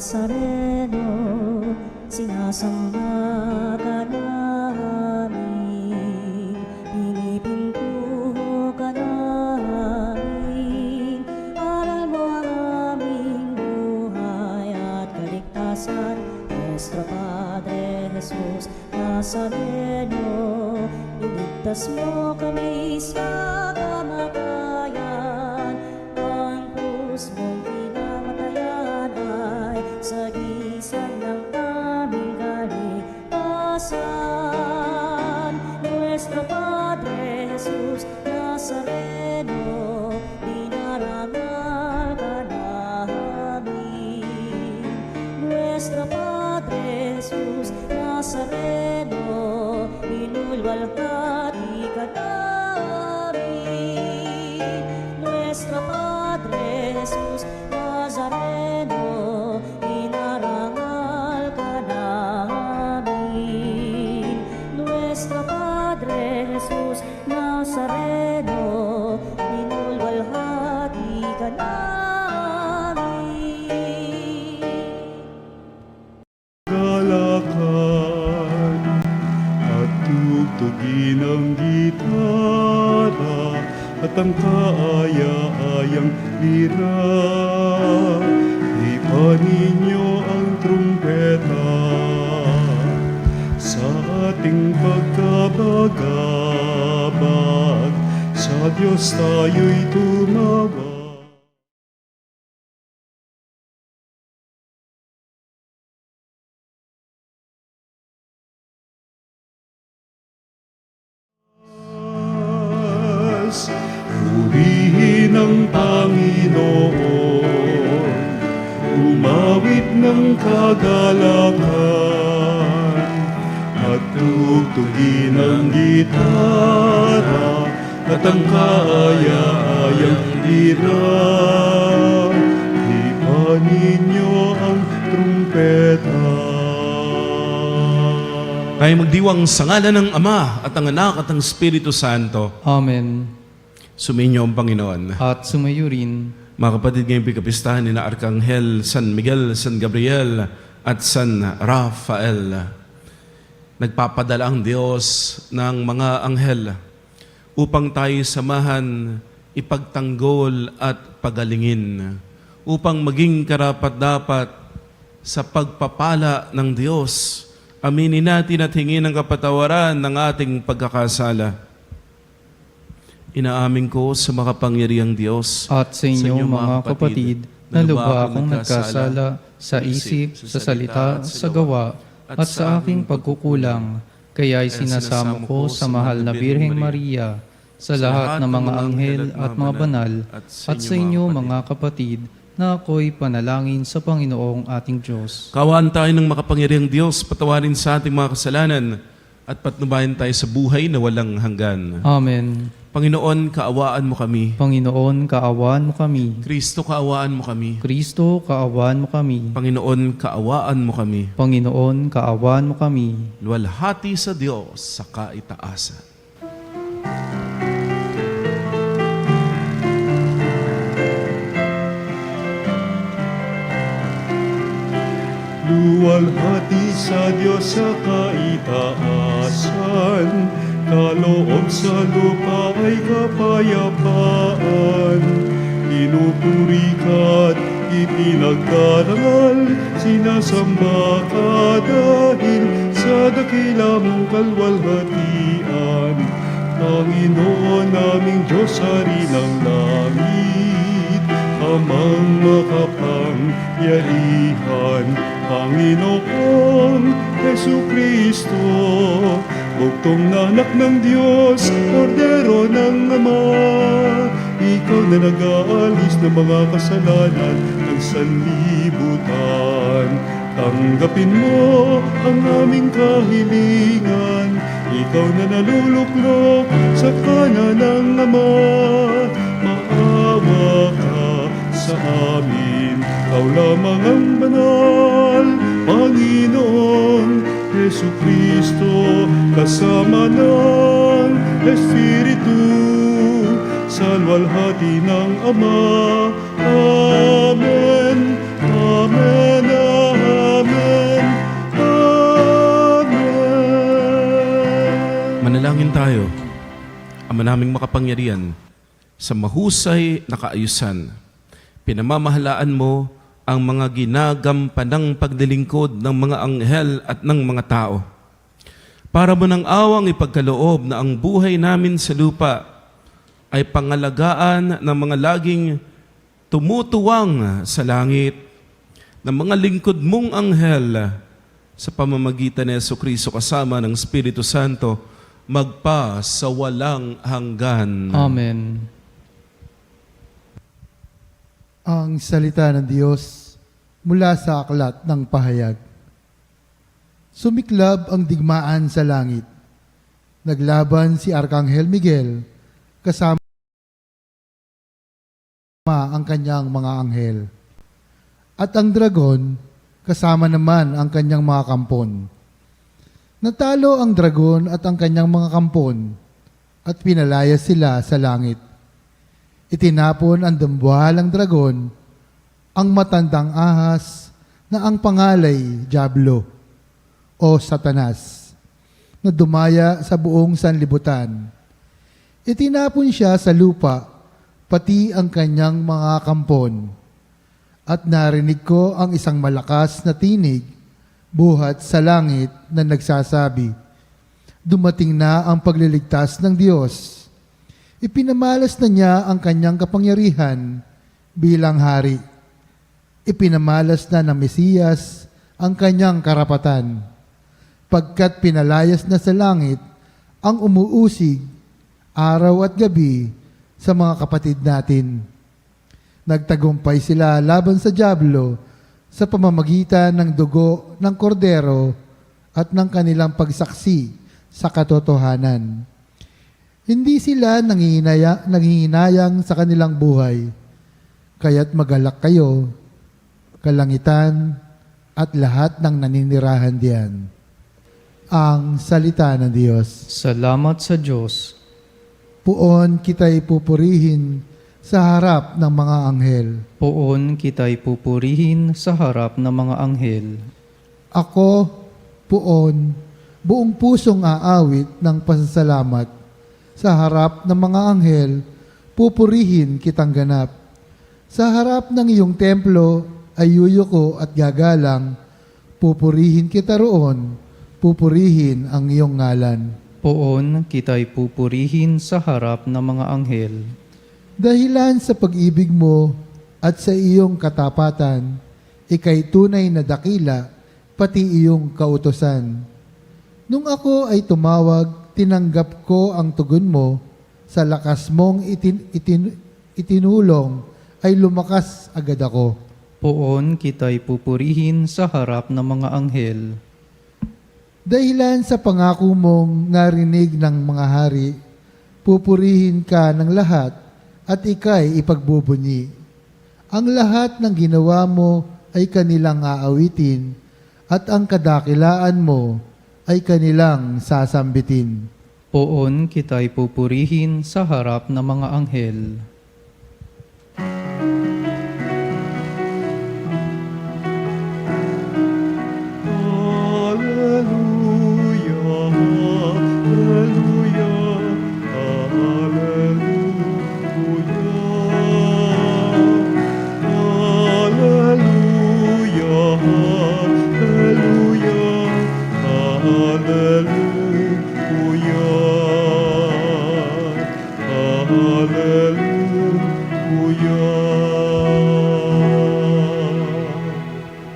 Nazareno, sinasamba ka namin, pinipinto ka namin. Aral mo ang aming buhay at kaligtasan, Nuestro Padre Jesus Nazareno, iligtas mo kami sa kamatayan. Ang krus mong pinamatayan ay sagisag ng aming kaligtasan. Nuestro Padre Jesus Nazareno, dinarangal ka namin. Nuestro Padre Jesus Nazareno, inulwalhati ka namin. Nuestro Padre Jesus Nazareno, inarangal ka namin. Nuestro Padre Jesus Nazareno, inulwalhati ka namin. Galakan at tugtugin ang gitara at ang kaaya-ayang lira. Ipanin niyo ang trumpeta sa ating pagkabagabag. Sa Diyos tayo'y tumawag. Purihin ang Panginoon, umawit ng kagalakan, at tugtugin ang gitara at ang kaaya-ayang lira. Ipanin niyo ang trumpeta. Tayo magdiwang sa ngalan ng Ama at ang Anak at ang Espiritu Santo. Amen. Sumainyo ang Panginoon. At sumayo rin. Mga kapatid, ngayong pagkapistahan ni na Arkanghel, San Miguel, San Gabriel at San Rafael. Nagpapadala ang Diyos ng mga anghel upang tayo samahan, ipagtanggol at pagalingin, upang maging karapat-dapat sa pagpapala ng Diyos. Aminin natin at hingin ang kapatawaran ng ating pagkakasala. Inaamin ko sa makapangyarihang Diyos At sa inyo mga kapatid, na lubha akong nagkasala sa isip, sa salita, sa gawa, at sa aking pagkukulang. Kaya'y sinasamo ko sa mahal na Birheng Maria, sa lahat ng mga anghel at mga banal, at sa inyo mga kapatid, na ako'y panalangin sa Panginoong ating Diyos. Kawaan tayo ng makapangyarihang Diyos, patawarin sa ating mga kasalanan, at patnubayan tayo sa buhay na walang hanggan. Amen. Panginoon, kaawaan mo kami. Panginoon, kaawaan mo kami. Kristo, kaawaan mo kami. Kristo, kaawaan mo kami. Panginoon, kaawaan mo kami. Panginoon, kaawaan mo kami. Luwalhati sa Diyos sa kaitaasan. Luwalhati sa Diyos sa kaitaasan, kaloob sa lupa ay kapayapaan. Pinupuri ka't ipinagdarangal, sinasamba ka dahil sa dakila mong kalwalhatian. Panginoon naming Diyos, Hari ng langit, Amang makapangyarihan, Panginoong Jesucristo, bugtong na anak ng Diyos, kordero ng Ama. Ikaw na nag-aalis ng mga kasalanan ng sanlibutan. Tanggapin mo ang aming kahilingan. Ikaw na naluluklok sa kanan ng Ama. Maawa ka sa amin, Ikaw lamang ang banal, Panginoong Jesucristo, kasama ng Espiritu, sa luwalhati ng Ama. Amen, Amen, tayo, Ama naming makapangyarihan, sa mahusay na kaayusan. Pinamamahalaan mo ang mga ginagampanang paglilingkod ng mga anghel at ng mga tao. Para mo ng awang ipagkaloob na ang buhay namin sa lupa ay pangalagaan ng mga laging tumutuwang sa langit, ng mga lingkod mong anghel sa pamamagitan ni Jesucristo kasama ng Espiritu Santo, magpa sa walang hanggan. Amen. Ang salita ng Diyos mula sa aklat ng pahayag. Sumiklab ang digmaan sa langit. Naglaban si Arkanghel Miguel kasama ang kanyang mga anghel. At ang dragon kasama naman ang kanyang mga kampon. Natalo ang dragon at ang kanyang mga kampon at pinalaya sila sa langit. Itinapon ang dambuhalang dragon, ang matandang ahas na ang pangalay Diablo o Satanas, na dumaya sa buong sanlibutan. Itinapon siya sa lupa, pati ang kanyang mga kampon. At narinig ko ang isang malakas na tinig buhat sa langit na nagsasabi, dumating na ang pagliligtas ng Diyos. Ipinamalas na niya ang kanyang kapangyarihan bilang hari. Ipinamalas na ng Mesiyas ang kanyang karapatan, pagkat pinalayas na sa langit ang umuusig araw at gabi sa mga kapatid natin. Nagtagumpay sila laban sa Diablo sa pamamagitan ng dugo ng kordero at ng kanilang pagsaksi sa katotohanan. Hindi sila nanginginayang sa kanilang buhay, kaya't magalak kayo, kalangitan, at lahat ng naninirahan diyan. Ang salita ng Diyos. Salamat sa Diyos. Puon kita'y pupurihin sa harap ng mga anghel. Poon kita'y pupurihin sa harap ng mga anghel. Ako, puon, buong pusong aawit ng pasasalamat. Sa harap ng mga anghel, pupurihin kitang ganap. Sa harap ng iyong templo ay yuyuko at gagalang. Pupurihin kita roon, pupurihin ang iyong ngalan. Poon kita'y pupurihin sa harap ng mga anghel. Dahilan sa pag-ibig mo at sa iyong katapatan, ika'y tunay na dakila, pati iyong kautosan. Nung ako ay tumawag, tinanggap ko ang tugon mo, sa lakas mong itinulong ay lumakas agad ako. Poon kita'y pupurihin sa harap ng mga anghel. Dahilan sa pangako mong narinig ng mga hari, pupurihin ka ng lahat at ika'y ipagbubunyi. Ang lahat ng ginawa mo ay kanilang aawitin at ang kadakilaan mo ay kanilang sasambitin. Poon kita'y pupurihin sa harap ng mga anghel.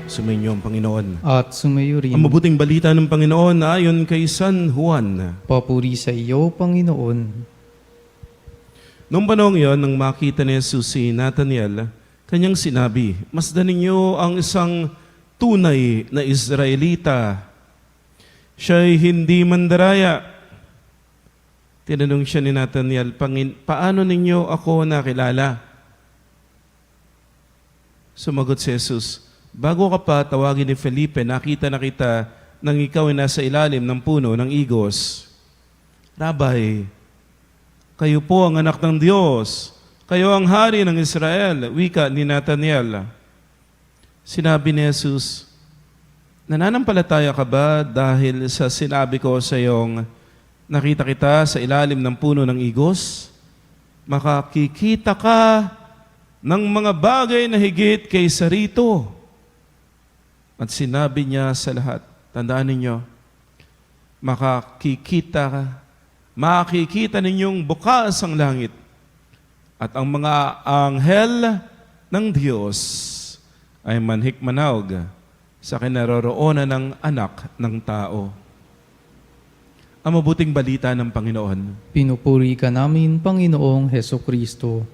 Sumainyo ang Panginoon. At sumayo rin. Ang mabuting balita ng Panginoon ayon kay San Juan. Papuri sa iyo, Panginoon. Noong panahon iyon, nang makita ni Jesus si Nathanael, kanyang sinabi, masdan ninyo ang isang tunay na Israelita. Siya'y hindi mandaraya. Tinanong siya ni Nathanael, paano ninyo ako nakilala? Sumagot si Jesus, bago ka pa tawagin ni Felipe, nakita na kita nang ikaw ay nasa ilalim ng puno ng igos. Rabay, kayo po ang anak ng Diyos. Kayo ang hari ng Israel, wika ni Nathanael. Sinabi ni Jesus, nananampalataya ka ba dahil sa sinabi ko sa iyong, nakita kita sa ilalim ng puno ng igos, makakikita ka ng mga bagay na higit kaysa rito. At sinabi niya sa lahat, tandaan ninyo, makikita ninyong bukas ang langit at ang mga anghel ng Diyos ay manhikmanawg sa kinaroroonan ng anak ng tao. Ang mabuting balita ng Panginoon. Pinupuri ka namin, Panginoong Heso Kristo.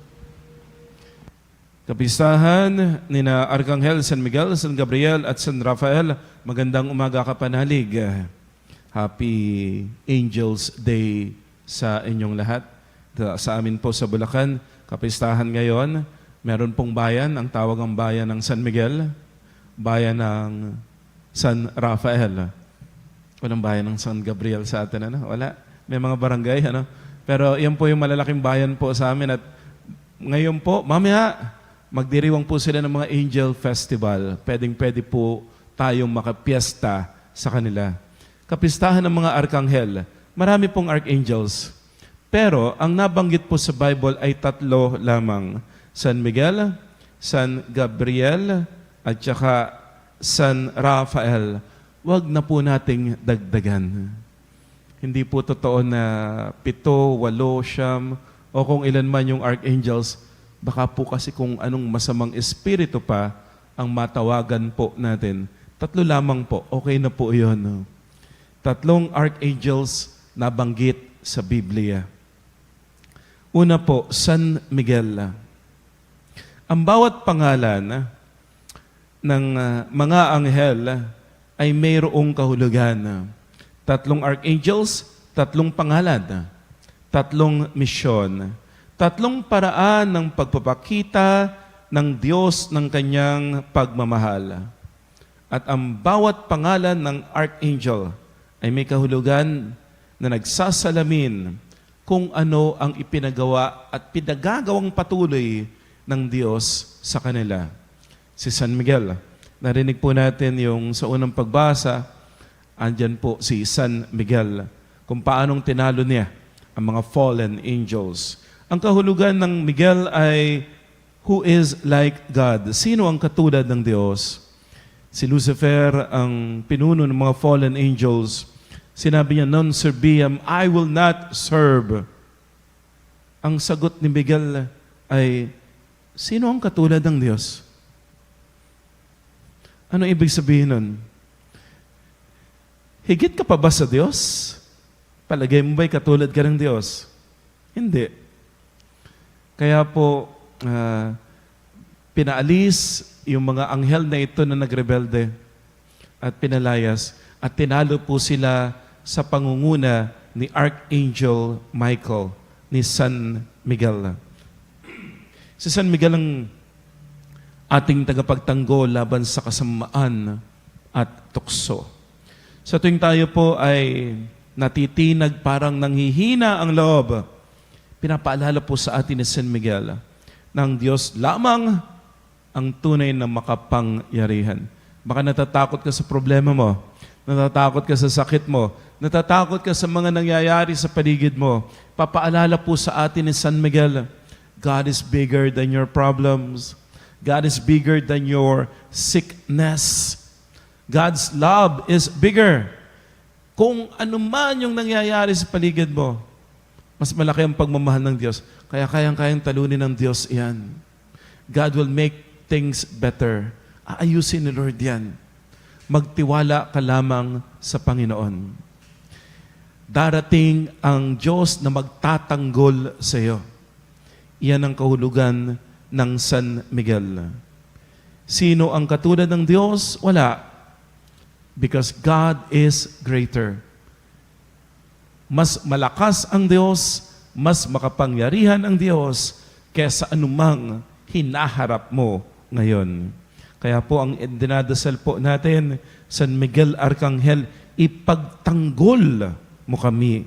Kapistahan ni na Arkanghel San Miguel, San Gabriel at San Rafael, magandang umaga kapanalig. Happy Angels Day sa inyong lahat. Sa amin po sa Bulacan, kapistahan ngayon, meron pong bayan, ang tawag ang bayan ng San Miguel, bayan ng San Rafael. Walang bayan ng San Gabriel sa atin, ano? Wala. May mga barangay, ano? Pero yan po yung malalaking bayan po sa amin. At ngayon po, mamaya, magdiriwang po sila ng mga Angel Festival. Pwedeng-pwede po tayong makapiesta sa kanila. Kapistahan ng mga Arkanghel. Marami pong Archangels. Pero ang nabanggit po sa Bible ay 3 lamang. San Miguel, San Gabriel, at saka San Rafael. Huwag na po nating dagdagan. Hindi po totoo na 7, 8, 9, o kung ilan man yung archangels. Baka po kasi kung anong masamang espiritu pa ang matawagan po natin. 3 lamang po, okay na po yun. 3 archangels na banggit sa Biblia. Una po, San Miguel. Ang bawat pangalan ng mga anghel ay mayroong kahulugan. 3 archangels, 3 pangalan, 3 misyon, 3 paraan ng pagpapakita ng Diyos ng kanyang pagmamahal. At ang bawat pangalan ng archangel ay may kahulugan na nagsasalamin kung ano ang ipinagawa at pinagagawang patuloy ng Diyos sa kanila. Si San Miguel, narinig po natin yung sa unang pagbasa, andyan po si San Miguel, kung paanong tinalo niya ang mga fallen angels. Ang kahulugan ng Miguel ay, who is like God? Sino ang katulad ng Diyos? Si Lucifer, ang pinuno ng mga fallen angels, sinabi niya, non serviam, I will not serve. Ang sagot ni Miguel ay, sino ang katulad ng Diyos? Ano ibig sabihin nun? Higit ka pa ba sa Diyos? Palagay mo ba'y katulad ka ng Diyos? Hindi. Kaya po, pinaalis yung mga anghel na ito na nagrebelde at pinalayas at tinalo po sila sa pangunguna ni Archangel Michael, ni San Miguel. Si San Miguel ang ating tagapagtanggol laban sa kasamaan at tukso. Sa tuwing tayo po ay natitinag parang nanghihina ang loob, pinapaalala po sa atin ni San Miguel ng Diyos lamang ang tunay na makapangyarihan. Baka natatakot ka sa problema mo, natatakot ka sa sakit mo, natatakot ka sa mga nangyayari sa paligid mo. Papaalala po sa atin ni San Miguel, God is bigger than your problems. God is bigger than your sickness. God's love is bigger. Kung ano man yung nangyayari sa paligid mo, mas malaki ang pagmamahal ng Diyos. Kaya kayang-kayang talunin ng Diyos yan. God will make things better. Aayusin ni Lord yan. Magtiwala ka lamang sa Panginoon. Darating ang Diyos na magtatanggol sa iyo. Iyan ang kahulugan ng San Miguel. Sino ang katulad ng Diyos? Wala. Because God is greater. Mas malakas ang Diyos, mas makapangyarihan ang Diyos kaysa anumang hinaharap mo ngayon. Kaya po ang dinadasal po natin, San Miguel Arkanghel, ipagtanggol mo kami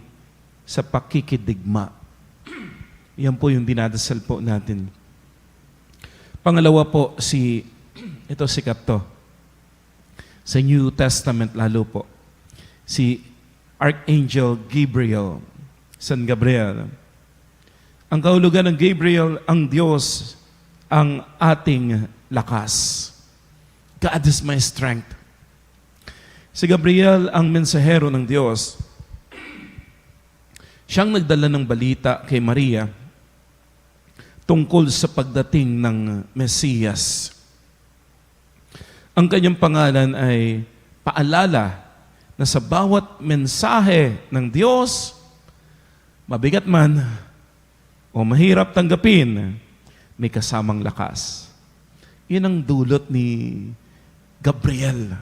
sa pakikidigma. Yan po yung dinadasal po natin. Pangalawa po, ito sikat to. Sa New Testament lalo po. Si Archangel Gabriel, San Gabriel. Ang kahulugan ng Gabriel, ang Diyos, ang ating lakas. God is my strength. Si Gabriel ang mensahero ng Diyos. Siyang nagdala ng balita kay Maria tungkol sa pagdating ng Mesiyas. Ang kanyang pangalan ay paalala na sa bawat mensahe ng Diyos, mabigat man o mahirap tanggapin, may kasamang lakas. Yun ang dulot ni Gabriel.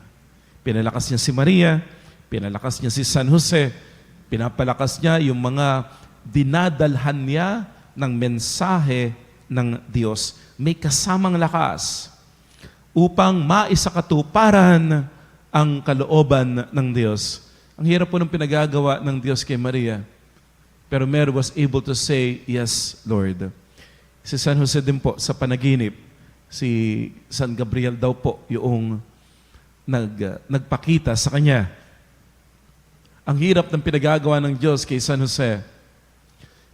Pinalakas niya si Maria, pinalakas niya si San Jose, pinapalakas niya yung mga dinadalhan niya ng mensahe ng Diyos. May kasamang lakas upang maisakatuparan ang kalooban ng Diyos. Ang hirap po ng pinagagawa ng Diyos kay Maria. Pero Mary was able to say, "Yes, Lord." Si San Jose din po sa panaginip, si San Gabriel daw po yung nagpakita sa kanya. Ang hirap ng pinagagawa ng Diyos kay San Jose,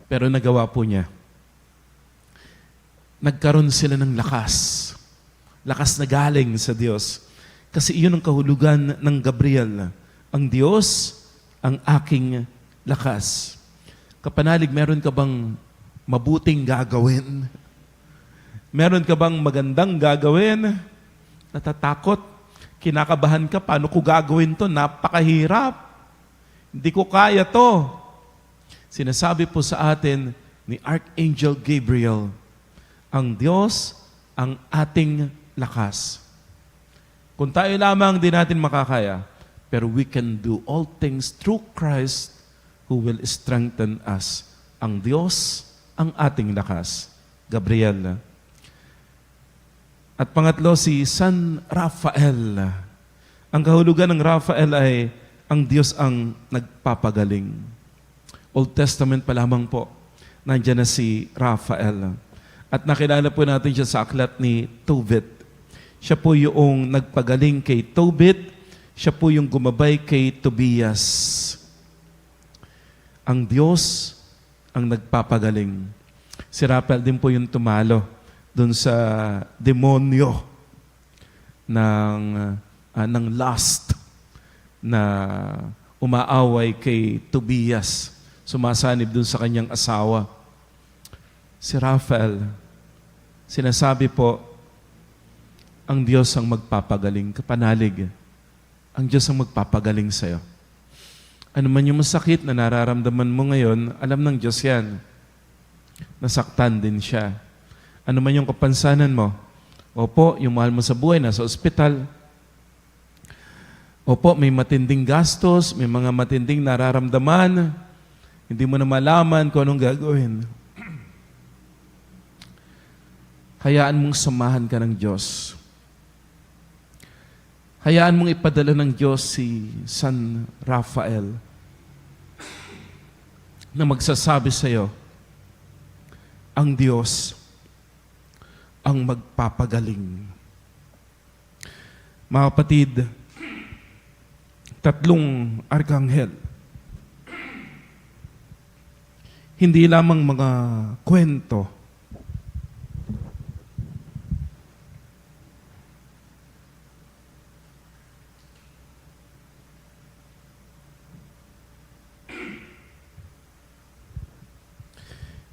pero nagawa po niya. Nagkaroon sila ng lakas. Lakas na galing sa Diyos. Kasi iyon ang kahulugan ng Gabriel. Ang Diyos, ang aking lakas. Kapanalig, meron ka bang mabuting gagawin? Meron ka bang magandang gagawin? Natatakot? Kinakabahan ka, paano ko gagawin to? Napakahirap. Hindi ko kaya to. Sinasabi po sa atin ni Archangel Gabriel, ang Diyos, ang ating lakas. Kung tayo lamang di natin makakaya, pero we can do all things through Christ who will strengthen us. Ang Diyos, ang ating lakas. Gabriel. At pangatlo, si San Rafael. Ang kahulugan ng Rafael ay ang Diyos ang nagpapagaling. Old Testament pa lamang po, nandiyan na si Rafael. At nakilala po natin siya sa aklat ni Tobit. Siya po yung nagpagaling kay Tobit. Siya po yung gumabay kay Tobias. Ang Diyos ang nagpapagaling. Si Rafael din po yung tumalo dun sa demonyo ng lust na umaaway kay Tobias. Sumasanib dun sa kanyang asawa. Si Rafael, sinasabi po, ang Diyos ang magpapagaling. Kapanalig, ang Diyos ang magpapagaling sa'yo. Ano man yung masakit na nararamdaman mo ngayon, alam ng Diyos yan. Nasaktan din siya. Ano man yung kapansanan mo, opo, yung mahal mo sa buhay, nasa ospital. Opo, may matinding gastos, may mga matinding nararamdaman, hindi mo na malaman kung anong gagawin. Hayaan mong samahan ka ng Diyos. Hayaan mong ipadala ng Diyos si San Rafael na magsasabi sa iyo, ang Diyos ang magpapagaling. Mga kapatid, 3 arkanghel. Hindi lamang mga kwento.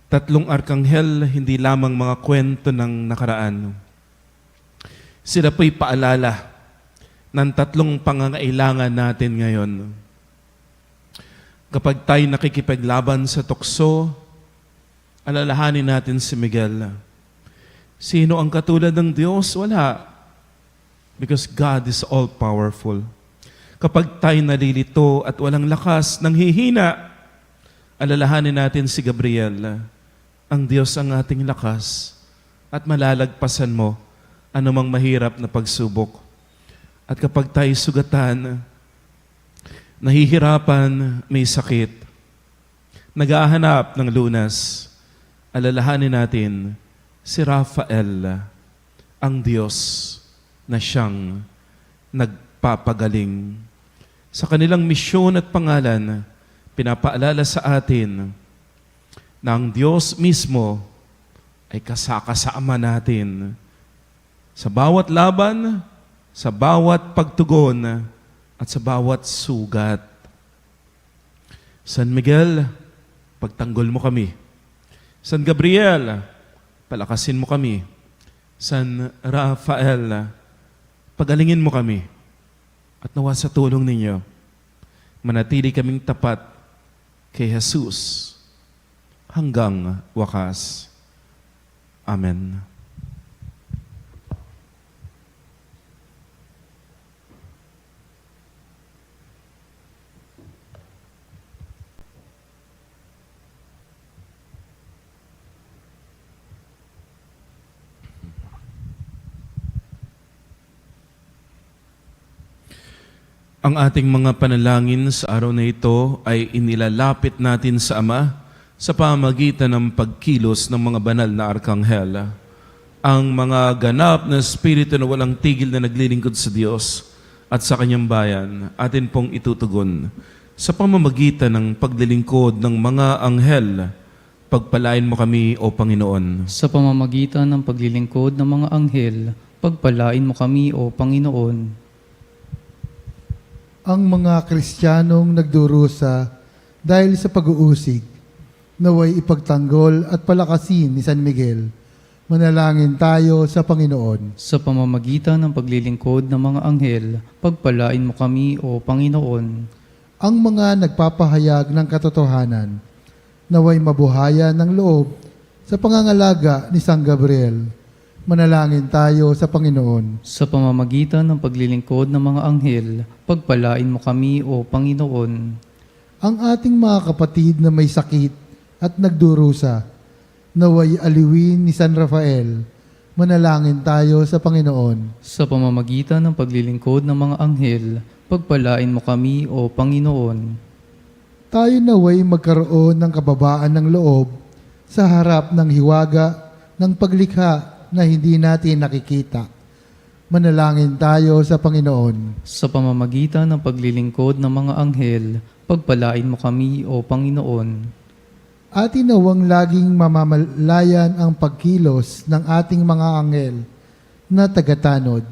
Tatlong arkanghel, hindi lamang mga kwento ng nakaraan. Sila po'y paalala ng 3 pangangailangan natin ngayon. Kapag tayo nakikipaglaban sa tukso, alalahanin natin si Miguel. Sino ang katulad ng Diyos? Wala. Because God is all-powerful. Kapag tayo nalilito at walang lakas, nanghihina, alalahanin natin si Gabriel. Ang Diyos ang ating lakas at malalagpasan mo anumang mahirap na pagsubok. At kapag tayo sugatan, nahihirapan, may sakit, naghahanap ng lunas, alalahanin natin si Rafael, ang Diyos na siyang nagpapagaling. sa kanilang misyon at pangalan, pinapaalala sa atin na ang Diyos mismo ay kasakasama natin sa bawat laban, sa bawat pagtugon, at sa bawat sugat. San Miguel, pagtanggol mo kami. San Gabriel, palakasin mo kami. San Rafael, pagalingin mo kami. At nawa sa tulong ninyo, manatili kaming tapat kay Jesus hanggang wakas. Amen. Ang ating mga panalangin sa araw na ito ay inilalapit natin sa Ama sa pamagitan ng pagkilos ng mga banal na arkanghel. Ang mga ganap na espiritu na walang tigil na naglilingkod sa Diyos at sa Kanyang bayan, atin pong itutugon. Sa pamamagitan ng paglilingkod ng mga anghel, pagpalain mo kami, O Panginoon. Sa pamamagitan ng paglilingkod ng mga anghel, pagpalain mo kami, O Panginoon. Ang mga Kristiyanong nagdurusa dahil sa pag-uusig, naway ipagtanggol at palakasin ni San Miguel. Manalangin tayo sa Panginoon. Sa pamamagitan ng paglilingkod ng mga anghel, pagpalain mo kami, O Panginoon. Ang mga nagpapahayag ng katotohanan, naway mabuhayan ng loob sa pangangalaga ni San Gabriel. Manalangin tayo sa Panginoon. Sa pamamagitan ng paglilingkod ng mga anghel, pagpalain mo kami, O Panginoon. Ang ating mga kapatid na may sakit at nagdurusa, naway aliwin ni San Rafael. Manalangin tayo sa Panginoon. Sa pamamagitan ng paglilingkod ng mga anghel, pagpalain mo kami, O Panginoon. Tayo naway magkaroon ng kababaan ng loob sa harap ng hiwaga ng paglikha na hindi natin nakikita. Manalangin tayo sa Panginoon. Sa pamamagitan ng paglilingkod ng mga anghel, pagpalain mo kami, O Panginoon. Atin nawang laging mamamalayan ang pagkilos ng ating mga anghel na tagatanod.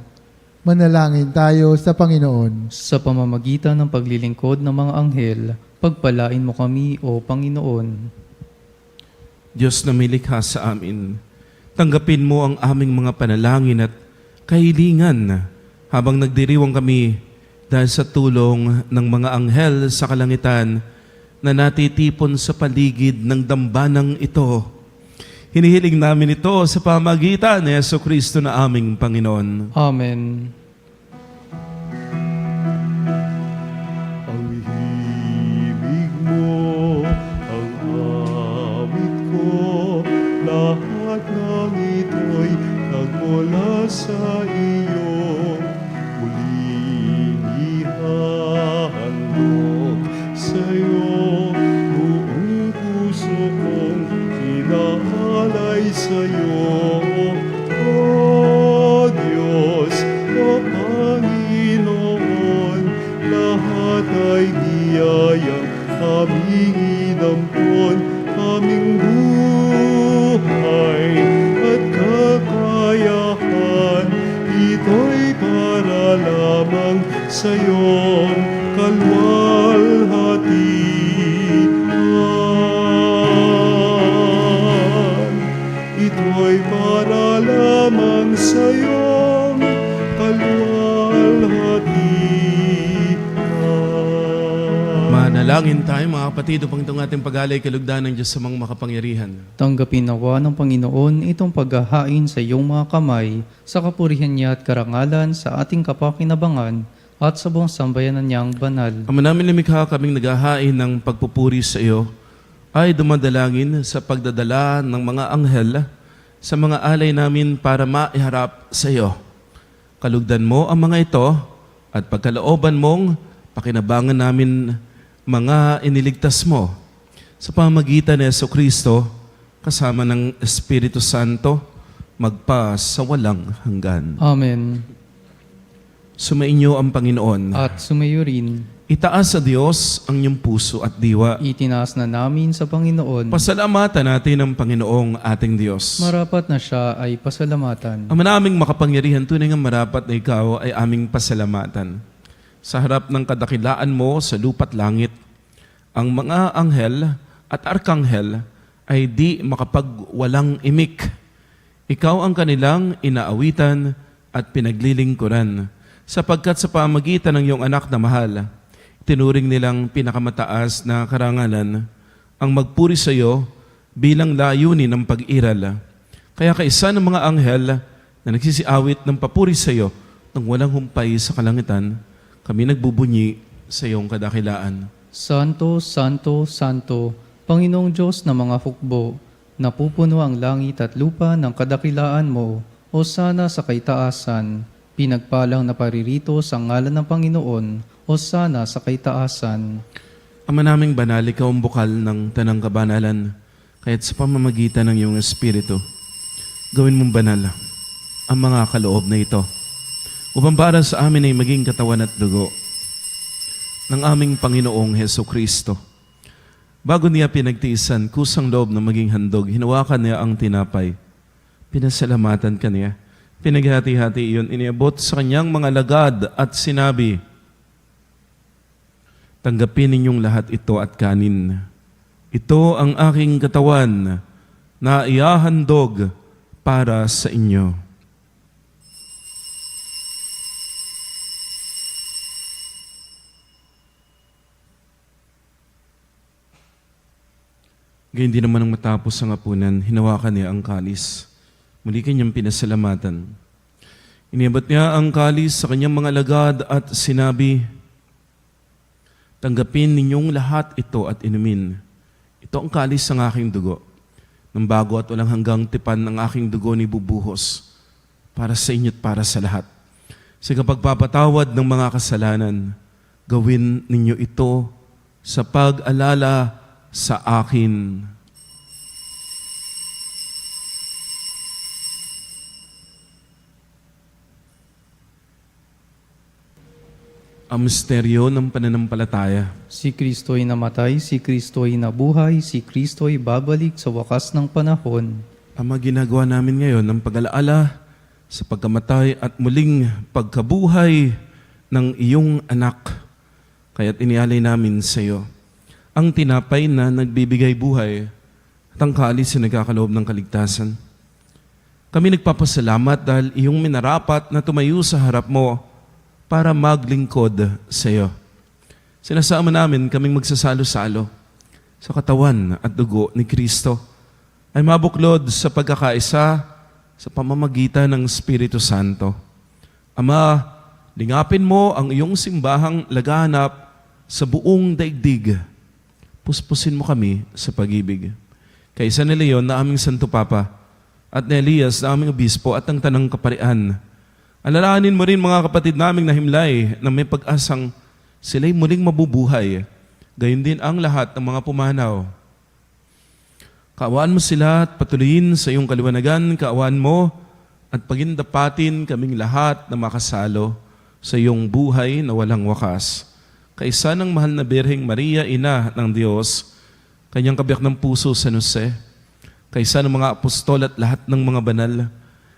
Manalangin tayo sa Panginoon. Sa pamamagitan ng paglilingkod ng mga anghel, pagpalain mo kami, O Panginoon. Diyos na may likha sa amin, tanggapin mo ang aming mga panalangin at kahilingan habang nagdiriwang kami dahil sa tulong ng mga anghel sa kalangitan na natitipon sa paligid ng dambanang ito. Hinihiling namin ito sa pamagitan ni Jesucristo na aming Panginoon. Amen. Ang himig mo, ang awit ko, lahat ng ito'y nagmula sa iyo. Muling ihahandog sa iyo, buong puso kong inaalay sa iyo. O Diyos, O Panginoon, lahat ay biyayang aming inampon, aming buhay at kakayahan. Ito'y para lamang sa iyong kalwalhatian. Ito'y para lamang sa iyong kalwalhatian. Manalangin tayo mga kapatid upang itong ating pag-alay kalugdan ng Diyos sa mga makapangyarihan. Tanggapin nawa ng Panginoon itong paghahain sa iyong mga kamay, sa kapurihan niya at karangalan sa ating kapakinabangan at sa buong sambayanan niyang banal. Ama namin lumikha, kaming naghahain ng pagpupuri sa iyo, ay dumadalangin sa pagdadala ng mga anghel sa mga alay namin para maiharap sa iyo. Kalugdan mo ang mga ito at pagkalooban mong pakinabangan namin mga iniligtas mo sa pamagitan ni Jesucristo kasama ng Espiritu Santo magpa sa walang hanggan. Amen. Sumainyo ang Panginoon. At sumayo rin. Itaas sa Diyos ang iyong puso at diwa. Itinaas na namin sa Panginoon. Pasalamatan natin ang Panginoong ating Diyos. Marapat na siya ay pasalamatan. Ang manaming makapangyarihan, tunay nga marapat na ikaw ay aming pasalamatan. Sa harap ng kadakilaan mo sa lupa't langit, ang mga anghel at arkanghel ay di makapagwalang imik. Ikaw ang kanilang inaawitan at pinaglilingkuran, sapagkat sa pamagitan ng iyong anak na mahal, tinuring nilang pinakamataas na karangalan ang magpuri sa iyo bilang layunin ng pag-iral. Kaya kaisa ng mga anghel na nagsisiawit ng papuri sa iyo nang walang humpay sa kalangitan, kami nagbubunyi sa iyong kadakilaan. Santo, Santo, Santo, Panginoong Diyos na mga hukbo, napupuno ang langit at lupa ng kadakilaan mo, o sana sa kaitaasan, pinagpalang na paririto sa ngalan ng Panginoon, o sana sa kaitaasan. Ama naming banal, ikaw ang bukal ng tanang kabanalan, kaya't sa pamamagitan ng iyong Espiritu, gawin mong banal ang mga kaloob na ito, upang para sa amin ay maging katawan at dugo ng aming Panginoong Heso Kristo. Bago niya pinagtiisan, kusang loob na maging handog, hinawakan niya ang tinapay. Pinasalamatan ka niya. Pinaghati-hati iyon, iniabot sa kanyang mga lagad at sinabi, tanggapin ninyong lahat ito at kanin. Ito ang aking katawan na iahandog para sa inyo. Gayun din naman ang matapos ang hapunan, hinawakan niya ang kalis. Muli kanyang pinasalamatan. Iniabot niya ang kalis sa kanyang mga lagad at sinabi, tanggapin ninyong lahat ito at inumin. Ito ang kalis ng aking dugo. Nang bago at walang hanggang tipan ng aking dugo ni bubuhos para sa inyo at para sa lahat. Sa kapagpapatawad ng mga kasalanan, gawin ninyo ito sa pag-alala sa akin. Ang misteryo ng pananampalataya. Si Kristo'y namatay, si Kristo'y nabuhay, si Kristo'y babalik sa wakas ng panahon. Ama, ginagawa namin ngayon ng pag-alaala sa pagkamatay at muling pagkabuhay ng iyong anak. Kaya't inialay namin sa iyo ang tinapay na nagbibigay buhay at ang kalis na nagkakaloob ng kaligtasan. Kami nagpapasalamat dahil iyong minarapat na tumayo sa harap mo para maglingkod sa iyo. Sinasama namin kaming magsasalo-salo sa katawan at dugo ni Kristo ay mabuklod sa pagkakaisa sa pamamagitan ng Espiritu Santo. Ama, lingapin mo ang iyong simbahang laganap sa buong daigdig. Puspusin mo kami sa pag-ibig. Kaisa ni Leon na aming Santo Papa at ni Elias na aming Obispo at ang Tanang Kaparian. Alalahanin mo rin mga kapatid naming nahimlay na may pag-asang sila'y muling mabubuhay. Gayon din ang lahat ng mga pumanaw. Kaawaan mo sila at patuloyin sa iyong kaliwanagan. Kaawaan mo at pagindapatin kaming lahat na makasalo sa iyong buhay na walang wakas. Kaisa ng mahal na Birheng Maria, Ina ng Diyos, kanyang kabiyak ng puso San Jose, kaisa ng mga apostol at lahat ng mga banal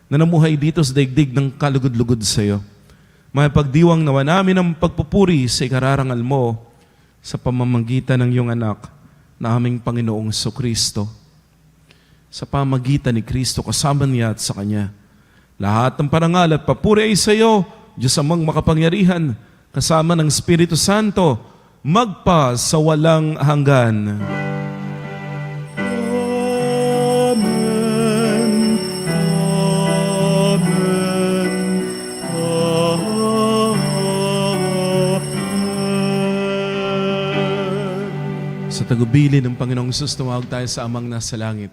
na namuhay dito sa daigdig ng kalugod-lugod sa iyo. May pagdiwang nawa namin ang pagpupuri sa ikararangal mo sa pamamagitan ng iyong anak na aming Panginoong Kristo. Sa pamamagitan ni Kristo kasama niya at sa Kanya. Lahat ng parangal at papuri ay sa iyo, Diyos amang makapangyarihan, kasama ng Espiritu Santo, magpa sa walang hanggan. Amen. Amen. Amen. Sa tagubilin ng Panginoong Jesus, tumawag tayo sa Amang nasa langit.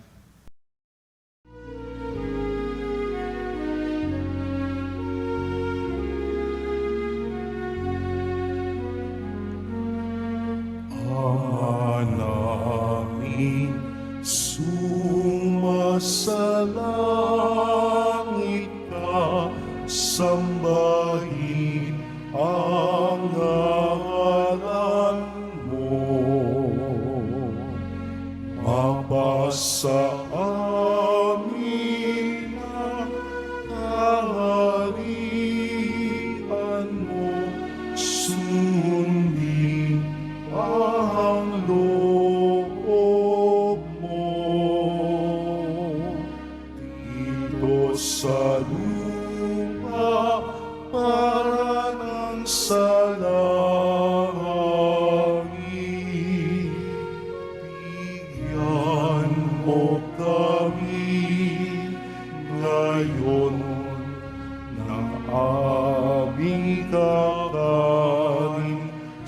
Sumasalangit ka, sambahin ang ngalan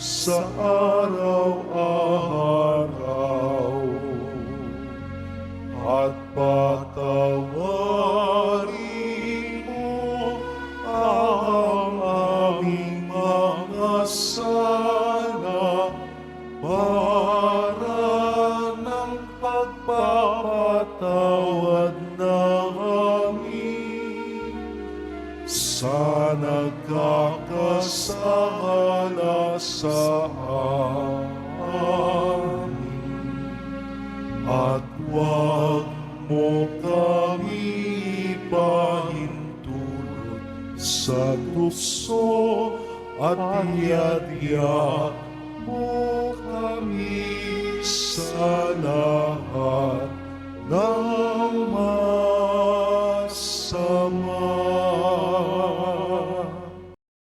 sa araw-araw at patawarin mo ang aming mga sala para ng pagpapatawad namin sa nagkakasala sa amin. At huwag mo kami ipahintulot sa tukso at iadya mo kami sa lahat ng masama.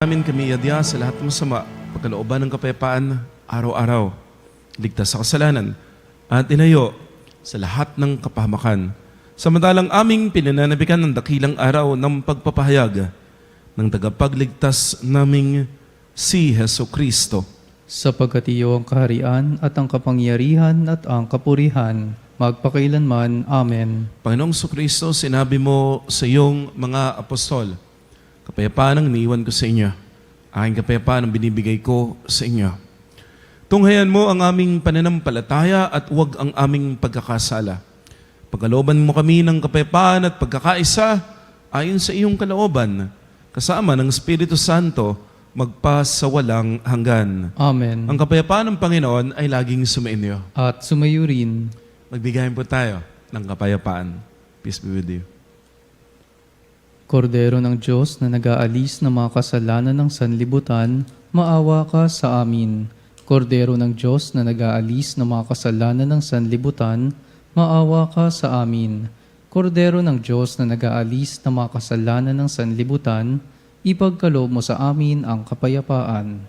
Amin kami iadya sa lahat ng masama, pagkalooban ng kapayapaan, araw-araw, ligtas sa kasalanan, at inayo sa lahat ng kapahamakan. Samantalang aming pinananabikan ng dakilang araw ng pagpapahayag ng tagapagligtas naming si Heso Kristo. Sapagkat iyo ang kaharian at ang kapangyarihan at ang kapurihan, magpakailanman. Amen. Panginoong Kristo, sinabi mo sa iyong mga apostol, kapayapaan ang iniwan ko sa inyo, aking kapayapaan ang binibigay ko sa inyo. Tunghayan mo ang aming pananampalataya at huwag ang aming pagkakasala. Pagkalooban mo kami ng kapayapaan at pagkakaisa ayon sa iyong kalooban, kasama ng Espiritu Santo, magpasawalang hanggan. Amen. Ang kapayapaan ng Panginoon ay laging sumainyo. At sumayo rin. Magbigayin po tayo ng kapayapaan. Peace be with you. Kordero ng Diyos na nag-aalis ng mga kasalanan ng sanlibutan, maawa ka sa amin. Kordero ng Diyos na nag-aalis ng mga kasalanan ng sanlibutan, maawa ka sa amin. Kordero ng Diyos na nag-aalis ng mga kasalanan ng sanlibutan, ipagkaloob mo sa amin ang kapayapaan.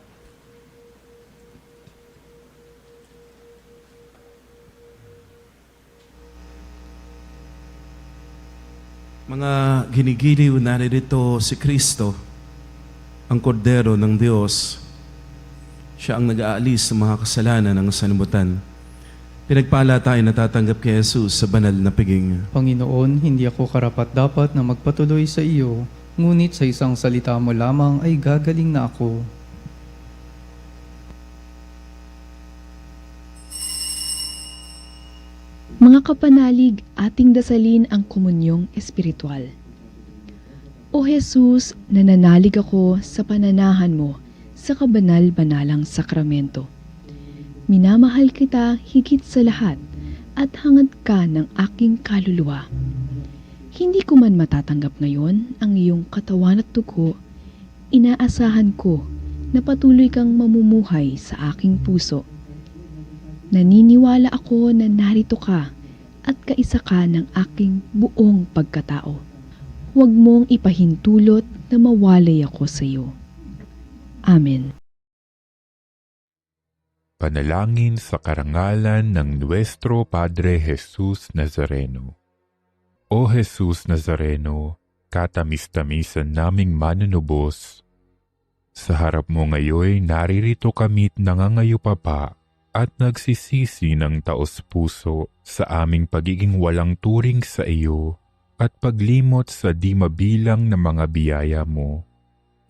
Mga ginigiliw, naririto si Kristo, ang kordero ng Diyos. Siya ang nag-aalis sa mga kasalanan ng sanlibutan. Pinagpala tayo natatanggap kay Jesus sa banal na piging. Panginoon, hindi ako karapat-dapat na magpatuloy sa iyo, ngunit sa isang salita mo lamang ay gagaling na ako. Mga kapanalig, ating dasalin ang komunyong espiritual. O Jesus, nananalig ako sa pananahan mo sa kabanal-banalang sakramento. Minamahal kita higit sa lahat at hangad ka ng aking kaluluwa. Hindi ko man matatanggap ngayon ang iyong katawan at dugo, inaasahan ko na patuloy kang mamumuhay sa aking puso. Naniniwala ako na narito ka at kaisa ka ng aking buong pagkatao. Huwag mong ipahintulot na mawalay ako sa iyo. Amen. Panalangin sa karangalan ng Nuestro Padre Jesus Nazareno. O Jesus Nazareno, katamis-tamisan naming manunubos, sa harap mo ngayon naririto kami't nangangayupapa at nagsisisi ng taos-puso sa aming pagiging walang turing sa iyo at paglimot sa di mabilang na mga biyaya mo,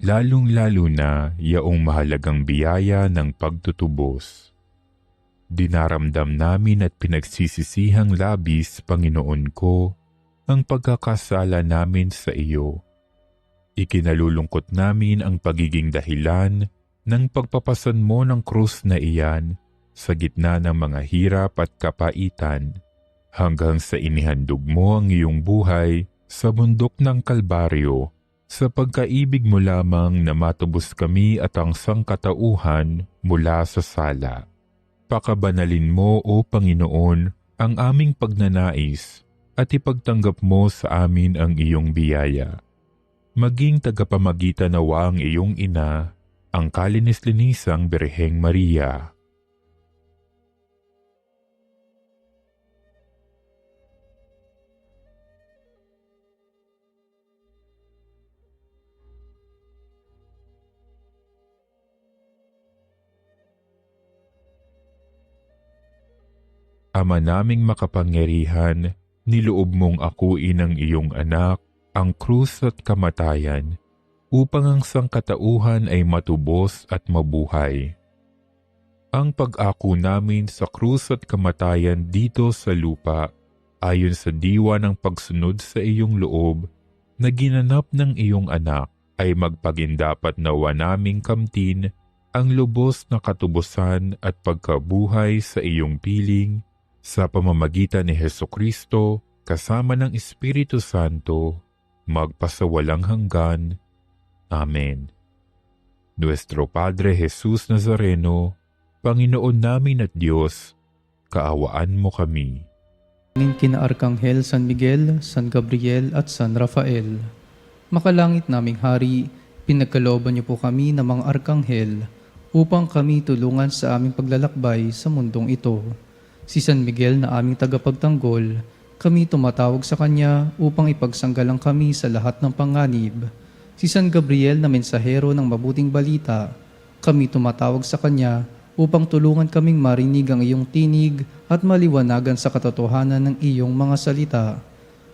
lalong-lalo na yaong mahalagang biyaya ng pagtutubos. Dinaramdam namin at pinagsisisihang labis, Panginoon ko, ang pagkakasala namin sa iyo. Ikinalulungkot namin ang pagiging dahilan ng pagpapasan mo ng krus na iyan sa gitna ng mga hirap at kapaitan, hanggang sa inihandog mo ang iyong buhay sa bundok ng Kalbaryo, sa pagkaibig mo lamang na matubos kami at ang sangkatauhan mula sa sala. Pakabanalin mo, O Panginoon, ang aming pagnanais at ipagtanggap mo sa amin ang iyong biyaya. Maging tagapamagitan nawa ang iyong ina, ang kalinis-linisang Birheng Maria. Ama naming makapangyarihan, niloob mong akuin ang iyong anak, ang krus at kamatayan, upang ang sangkatauhan ay matubos at mabuhay. Ang pag-ako namin sa krus at kamatayan dito sa lupa, ayon sa diwa ng pagsunod sa iyong loob, na ginanap ng iyong anak, ay magpagindapat nawa naming kamtin ang lubos na katubusan at pagkabuhay sa iyong piling sa pamamagitan ni Hesukristo kasama ng Espiritu Santo, magpasawalang hanggan. Amen. Nuestro Padre Jesus Nazareno, Panginoon namin at Diyos, kaawaan mo kami. Aming kina Arkanghel San Miguel, San Gabriel at San Rafael. Makalangit naming Hari, pinagkalooban niyo po kami ng mga Arkanghel upang kami tulungan sa aming paglalakbay sa mundong ito. Si San Miguel na aming tagapagtanggol, kami tumatawag sa Kanya upang ipagsanggalang kami sa lahat ng panganib. Si San Gabriel na mensahero ng mabuting balita, kami tumatawag sa Kanya upang tulungan kaming marinig ang iyong tinig at maliwanagan sa katotohanan ng iyong mga salita.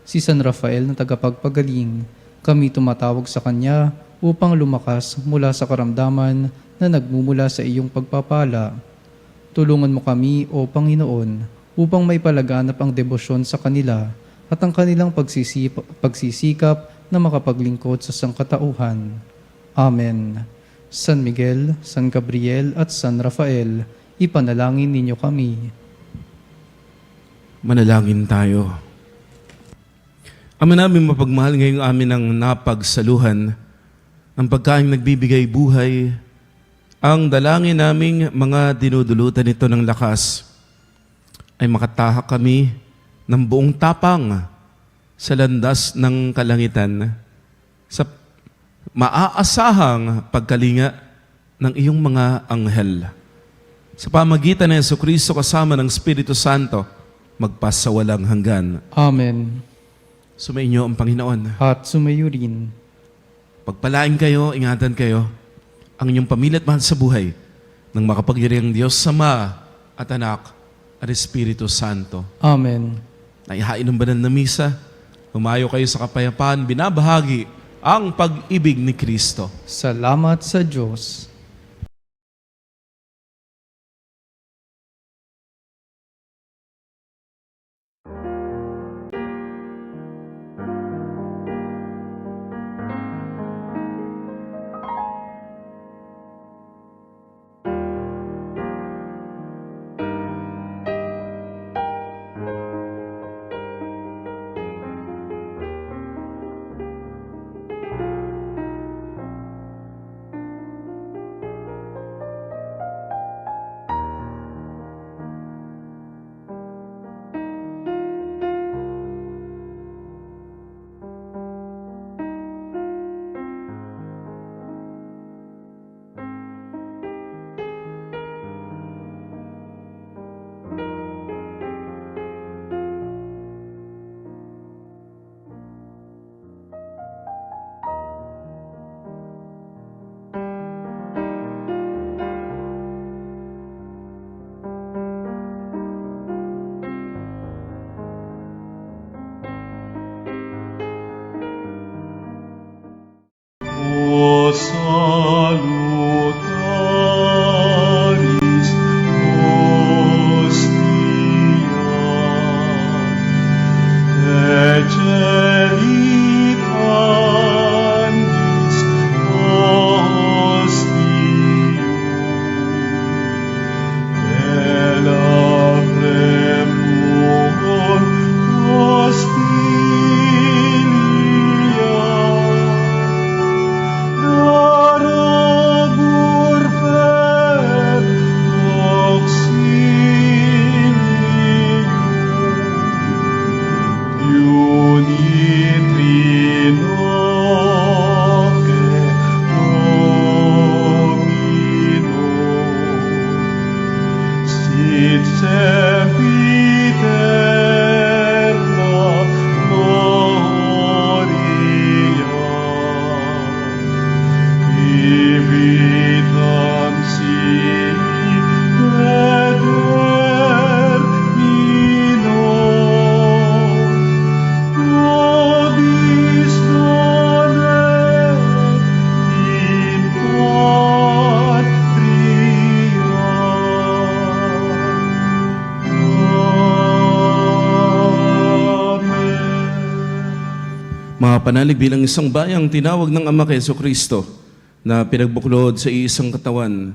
Si San Rafael na tagapagpagaling, kami tumatawag sa Kanya upang lumakas mula sa karamdaman na nagmumula sa iyong pagpapala. Tulungan mo kami, O Panginoon, upang may palaganap ang debosyon sa kanila at ang kanilang pagsisikap na makapaglingkod sa sangkatauhan. Amen. San Miguel, San Gabriel at San Rafael, ipanalangin ninyo kami. Manalangin tayo. Ama namin mapagmahal, ngayong amin ang napagsaluhan ng pagkaing nagbibigay buhay. Ang dalangin naming mga dinudulutan nito ng lakas ay makatahak kami ng buong tapang sa landas ng kalangitan sa maaasahang pagkalinga ng iyong mga anghel. Sa pamagitan ng Jesucristo kasama ng Espiritu Santo, magpasawalang hanggan. Amen. Sumainyo ang Panginoon. At sumayo rin. Pagpalain kayo, ingatan kayo, ang inyong pamilya at mahal sa buhay ng makapagyarihang Diyos Ama at Anak at Espiritu Santo. Amen. Naihain ng banal na misa, humayo kayo sa kapayapaan, binabahagi ang pag-ibig ni Kristo. Salamat sa Diyos. O salutaris hostia, Ecelitantis hostium, Elabremur hostilia, Darabur per auxilium, Unitrinoque Domino, sit sempiterna gloria, Divitam si veder Nagpapanalig bilang isang bayang tinawag ng Ama kay Jesucristo na pinagbuklod sa isang katawan.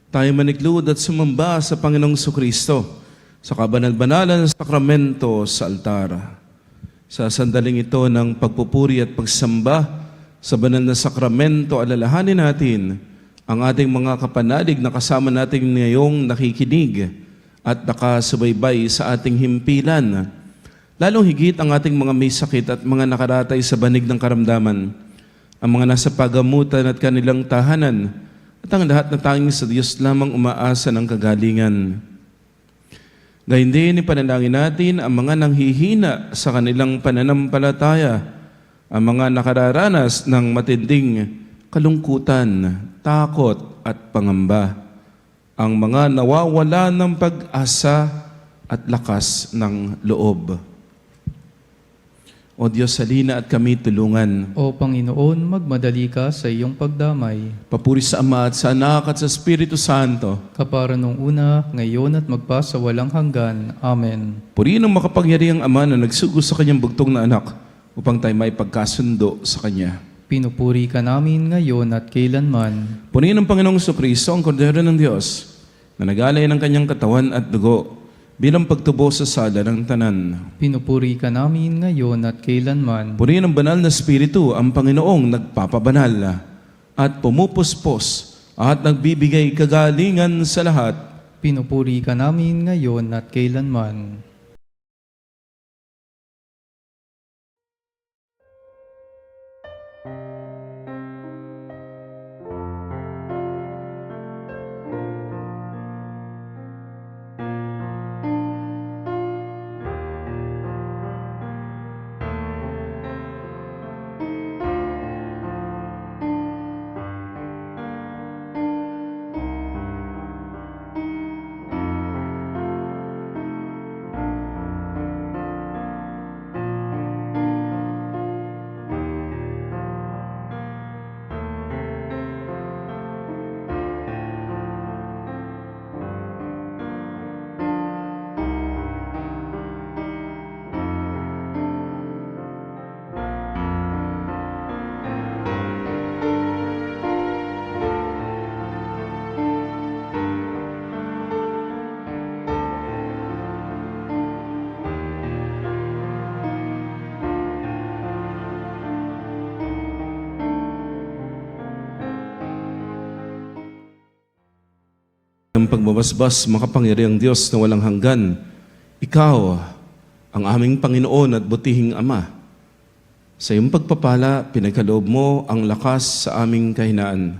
Tayo maniklod at sumamba sa Panginoong Jesucristo sa kabanal-banalan ng sakramento sa altar. Sa sandaling ito ng pagpupuri at pagsamba sa banal na sakramento, alalahanin natin ang ating mga kapanalig na kasama natin ngayong nakikinig at nakasubaybay sa ating himpilan. Lalong higit ang ating mga may sakit at mga nakaratay sa banig ng karamdaman, ang mga nasa pagamutan at kanilang tahanan, at ang lahat na tanging sa Diyos lamang umaasa ng kagalingan. Gayun din, ipanalangin natin ang mga nanghihina sa kanilang pananampalataya, ang mga nakararanas ng matinding kalungkutan, takot at pangamba, ang mga nawawala ng pag-asa at lakas ng loob. O Diyos, salina at kami tulungan. O Panginoon, magmadali ka sa iyong pagdamay. Papuri sa Ama at sa Anak at sa Espiritu Santo. Kapara nung una, ngayon at magpasawalang hanggan. Amen. Purihin ang makapangyarihang Ama na nagsugo sa kanyang bugtong na anak upang tayo may pagkasundo sa Kanya. Pinupuri ka namin ngayon at kailanman. Purihin ang Panginoong Jesucristo, ang Kordero ng Diyos, na nagalay ng kanyang katawan at dugo bilang pagtubo sa sala ng tanan. Pinupuri ka namin ngayon at kailanman. Purihin ang banal na Espiritu, ang Panginoong nagpapabanal at pumupuspos at nagbibigay kagalingan sa lahat. Pinupuri ka namin ngayon at kailanman. Ang pagbabasbas, makapangyarihang Diyos na walang hanggan, Ikaw, ang aming Panginoon at butihing Ama. Sa iyong pagpapala, pinagkaloob mo ang lakas sa aming kahinaan.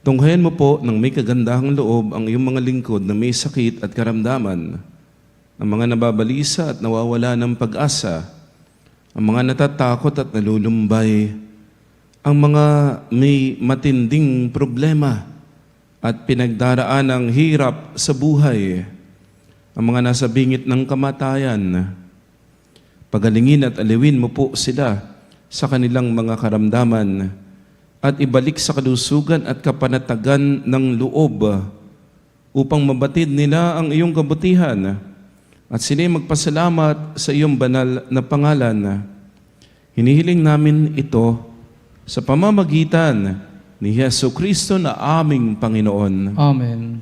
Tunghayan mo po ng may kagandahang loob ang iyong mga lingkod na may sakit at karamdaman, ang mga nababalisa at nawawala ng pag-asa, ang mga natatakot at nalulumbay, ang mga may matinding problema at pinagdaraan ng hirap sa buhay, ang mga nasa bingit ng kamatayan. Pagalingin at aliwin mo po sila sa kanilang mga karamdaman at ibalik sa kalusugan at kapanatagan ng loob upang mabatid nila ang iyong kabutihan at sila'y magpasalamat sa iyong banal na pangalan. Hinihiling namin ito sa pamamagitan ni Jesucristo na aming Panginoon. Amen.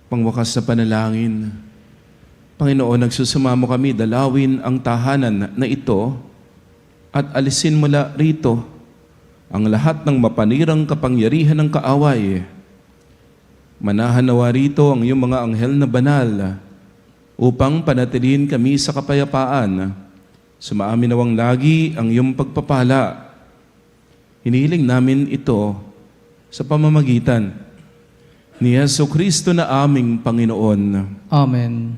Pangwakas na panalangin. Panginoon, nagsusumamo kami dalawin ang tahanan na ito at alisin mula rito ang lahat ng mapanirang kapangyarihan ng kaaway. Manahan nawa rito ang iyong mga anghel na banal upang panatilihin kami sa kapayapaan. Sumaamin nawang lagi ang iyong pagpapala. Hinihiling namin ito sa pamamagitan ni Jesucristo na aming Panginoon. Amen.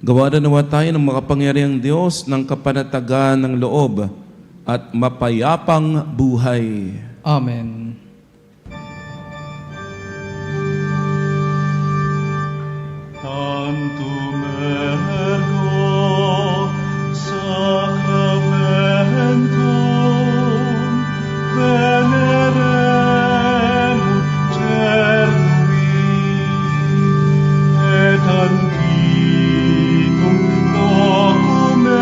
Gawa nawa tayo ng makapangyarihang Diyos ng kapanatagan ng loob at mapayapang buhay. Amen. Tantum ergo sacramentum veneremur cernui et antiquum documentum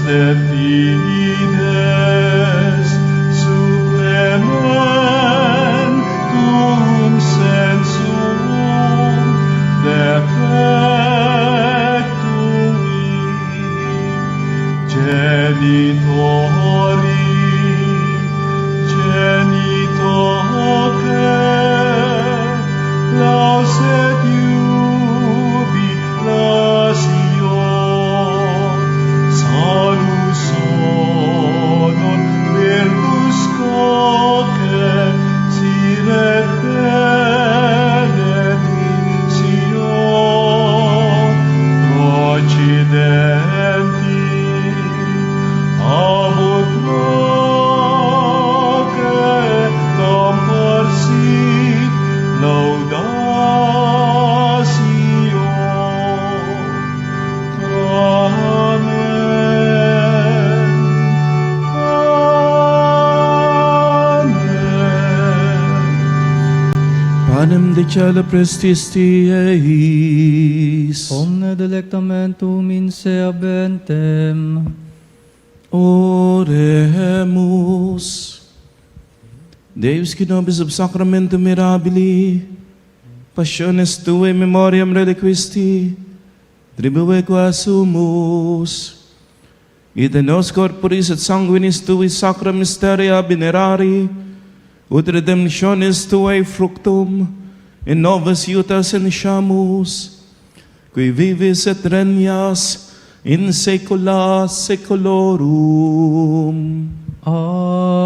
de fides supplementum sensum defectui genitori genitoque lauset jubilatio salus sonor virtus coque siret benedictio procidenti abut noce comparsit laudatio. Amen. Amen. Panem dicella prestisti eis. Omne delectamentum in se abentem. Oremus. Deus qui nobis ob sacramentum mirabili, passiones Tuae memoriam reliquisti, tribue quasumus, ite nos corporis et sanguinis Tui sacra mysteria venerari, ut redemptionis Tuae fructum, in novas iutas enchamus, qui vivis et regnas in saecula saeculorum. Amen.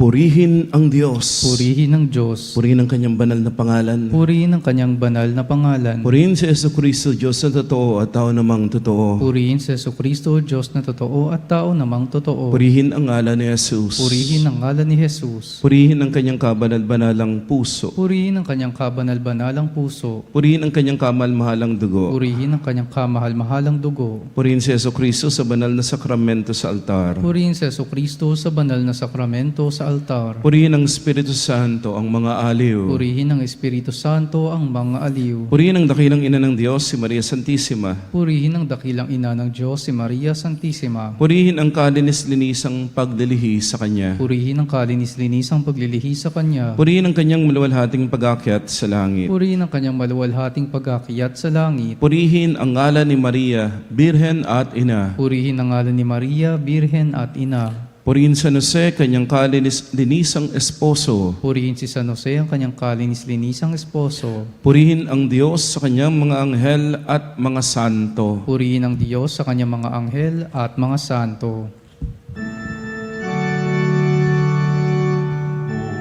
Purihin ang Diyos. Purihin ang Diyos. Purihin ang kanyang banal na pangalan. Purihin ang kanyang banal na pangalan. Purihin si Jesucristo, Diyos na totoo at tao namang totoo. Purihin si Jesucristo, Diyos na totoo at tao namang totoo. Purihin ang ngalan ni Jesus. Purihin ang ngalan ni Jesus. Purihin ang kanyang kabanal-banalang puso. Purihin ang kanyang kabanal-banalang puso. Purihin ang kanyang kamal-mahalang dugo. Purihin ang kanyang kamahal-mahalang dugo. Purihin si Jesucristo sa banal na sakramento sa altar. Purihin si Jesucristo sa banal na sakramento sa altar. Purihin ang Espiritu Santo ang mga aliw. Purihin ang Espiritu Santo ang mga aliw. Purihin ang dakilang ina ng Diyos, si Maria Santissima. Purihin ang dakilang ina ng Diyos, si Maria Santissima. Purihin ang kalinis-linisang paglilihi sa Kanya. Purihin ang kalinis-linisang paglilihi sa Kanya. Purihin ang kanyang maluwalhating pag-akyat sa langit. Purihin ang kanyang maluwalhating pag-akyat sa langit. Purihin ang ngalan ni Maria, Birhen at Ina. Purihin ang ngalan ni Maria, Birhen at Ina. Purihin San Jose, kanyang kalinis-linisang esposo. Purihin si San Jose, ang kanyang kalinis-linisang esposo. Purihin ang Diyos sa kanyang mga anghel at mga santo. Purihin ang Diyos sa kanyang mga anghel at mga santo.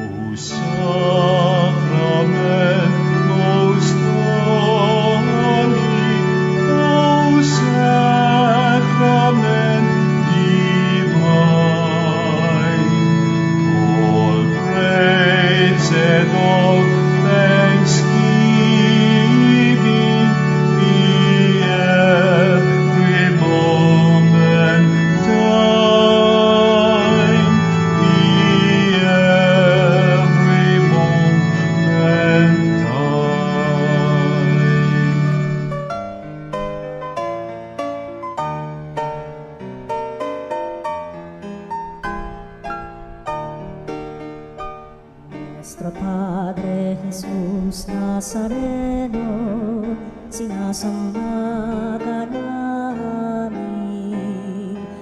O sacrament most holy, O sacrament divine, all praise and all thanksgiving be every moment done Nazareno, sinasamba ka namin,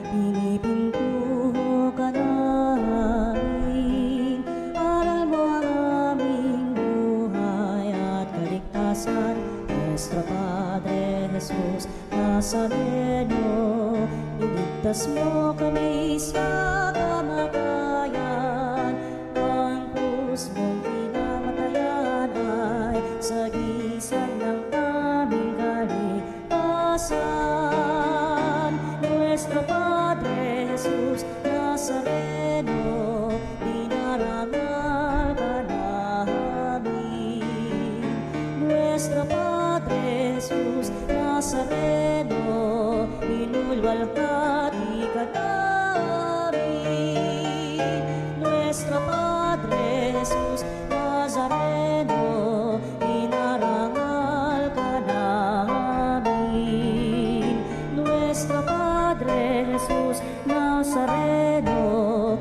pinipintuho ka namin, aral mo ang aming buhay at kaligtasan, Nuestro Padre Jesus Nazareno, iligtas mo kami sa kamatayan, ang krus mong pinamatayan ay sagisag ng aming kaligtasan. Nuestro Padre Jesus Nazareno, dinarangal ka namin. Nuestro Padre Jesus Nazareno, inulwalhati ka namin. Nuestro Padre Jesus Nazareno, inarangal ka namin. Nuestro Padre Jesus Nazareno,